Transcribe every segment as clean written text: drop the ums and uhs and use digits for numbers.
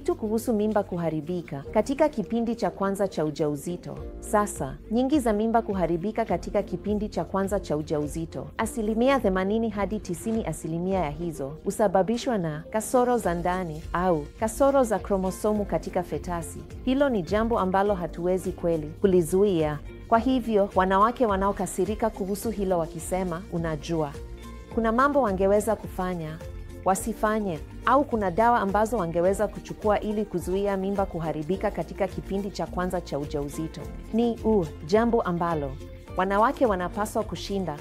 Kitu kuhusu mimba kuharibika katika kipindi cha kwanza cha ujauzito. Sasa, nyingi za mimba kuharibika katika kipindi cha kwanza cha ujauzito, 80 hadi 90% ya hizo husababishwa na kasoro za ndani au kasoro za kromosomu katika fetasi. Hilo ni jambo ambalo hatuwezi kweli kulizuia. Kwa hivyo, wanawake wanaokasirika kuhusu hilo wakisema, unajua, kuna mambo wangeweza kufanya, wasifanye, au kuna dawa ambazo wangeweza kuchukua ili kuzuia mimba kuharibika katika kipindi cha kwanza cha ujauzito. Ni jambo ambalo wanawake wanapaswa kushinda.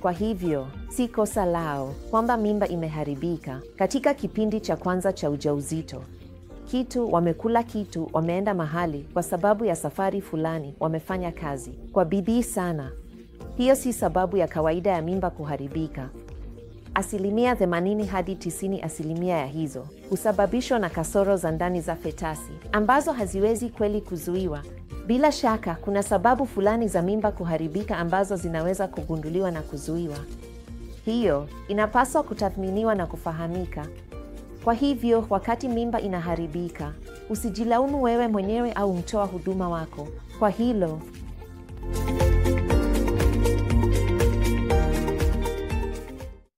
Kwa hivyo, si kosa lao kwamba mimba imeharibika katika kipindi cha kwanza cha ujauzito. Wamekula kitu, wameenda mahali kwa sababu ya safari fulani, wamefanya kazi kwa bidii sana. Hiyo si sababu ya kawaida ya mimba kuharibika. 80 hadi 90% ya hizo husababishwa na kasoro za ndani za fetasi ambazo haziwezi kweli kuzuiwa. Bila shaka, kuna sababu fulani za mimba kuharibika ambazo zinaweza kugunduliwa na kuzuiwa. Hiyo inapaswa kutathminiwa na kufahamika. Kwa hivyo, wakati mimba inaharibika, usijilaumu wewe mwenyewe au mtoa huduma wako kwa hilo.